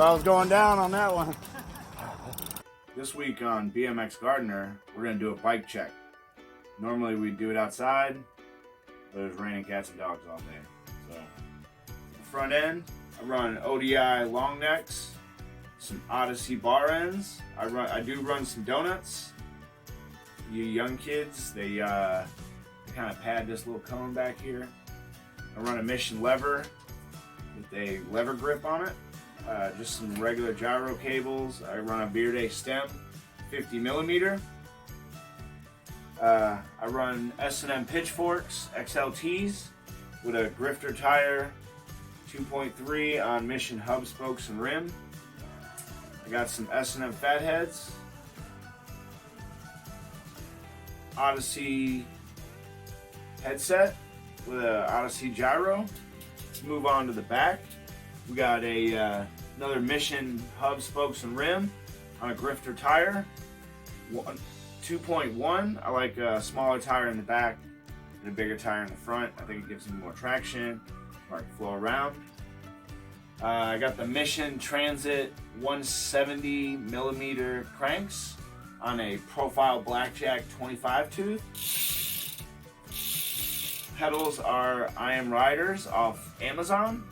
I was going down on that one. This week on BMX Gardener, we're going to do a bike check. Normally we do it outside, but it was raining cats and dogs all day. So, the front end, I run ODI long necks, some Odyssey bar ends. I do run some donuts. You young kids, they kind of pad this little cone back here. I run a Mission lever with a lever grip on it. Just some regular gyro cables. I run a Bearday stem, 50 millimeter. I run S&M pitchforks, XLTs, with a grifter tire, 2.3 on Mission hub spokes and rim. I got some S&M fatheads, Odyssey headset with a Odyssey gyro. Let's move on to the back. We got another Mission hub spokes and rim on a grifter tire, 2.1. I like a smaller tire in the back and a bigger tire in the front. I think it gives me more traction, or I can flow around. I got the Mission Transit 170 millimeter cranks on a profile blackjack 25 tooth. Pedals are I Am Riders off Amazon.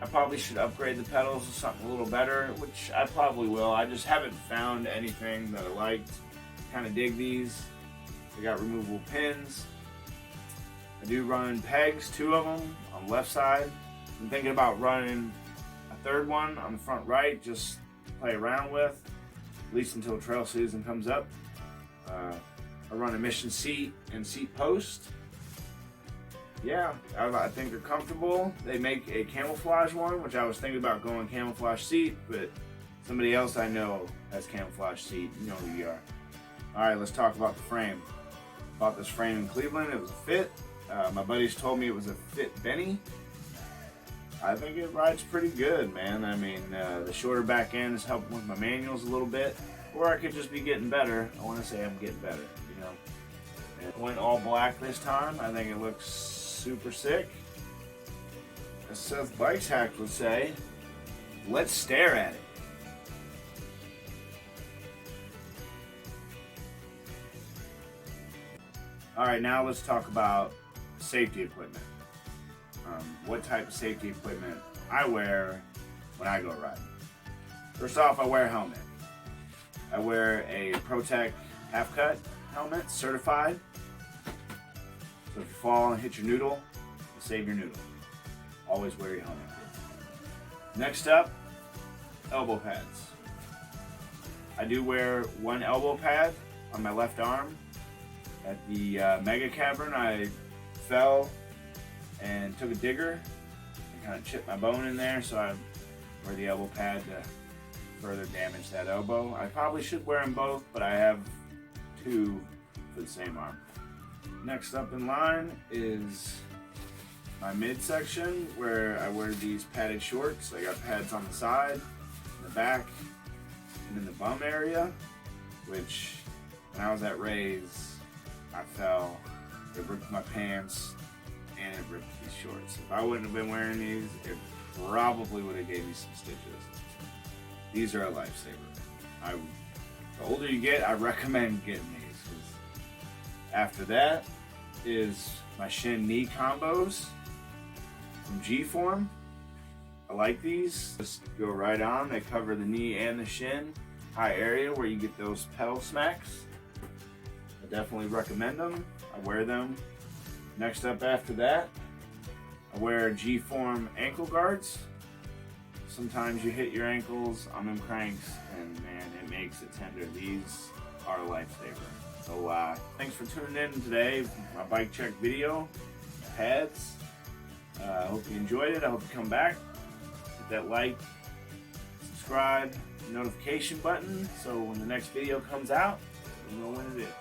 I probably should upgrade the pedals to something a little better, which I probably will. I just haven't found anything that I liked. Kind of dig these. They got removable pins. I do run pegs, 2 of them on the left side. I'm thinking about running a third one on the front right, just to play around with, at least until trail season comes up. I run a Mission seat and seat post. Yeah, I think they're comfortable. They make a camouflage one, which I was thinking about going camouflage seat, but somebody else I know has camouflage seat. You know who you are. Alright, let's talk about the frame. Bought this frame in Cleveland. It was a Fit. My buddies told me it was a Fit Benny. I think it rides pretty good, man. I mean, the shorter back end is helping with my manuals a little bit, or I could just be getting better. I want to say I'm getting better, you know. It went all black this time. I think it looks super sick. As Seth Bikes Hack would say, let's stare at it. Alright, now let's talk about safety equipment. What type of safety equipment I wear when I go riding. First off, I wear a helmet. I wear a Protec half-cut helmet, certified. So if you fall and hit your noodle, you'll save your noodle. Always wear your helmet. Next up, elbow pads. I do wear one elbow pad on my left arm. At the Mega Cavern, I fell and took a digger and kind of chipped my bone in there, so I wear the elbow pad to further damage that elbow. I probably should wear them both, but I have 2 for the same arm. Next up in line is my midsection, where I wear these padded shorts. I got pads on the side, in the back, and in the bum area, which when I was at Ray's, I fell, it ripped my pants, and it ripped these shorts. If I wouldn't have been wearing these, it probably would have gave me some stitches. These are a lifesaver. The older you get, I recommend getting these. After that is my shin knee combos from G-Form. I like these. Just go right on. They cover the knee and the shin, high area where you get those pedal smacks. I definitely recommend them. I wear them. Next up after that, I wear G-Form ankle guards. Sometimes you hit your ankles on them cranks and man, it makes it tender. These are a lifesaver. So thanks for tuning in today, my bike check video, pads. I hope you enjoyed it. I hope you come back. Hit that like, subscribe, notification button, so when the next video comes out, you know when it is.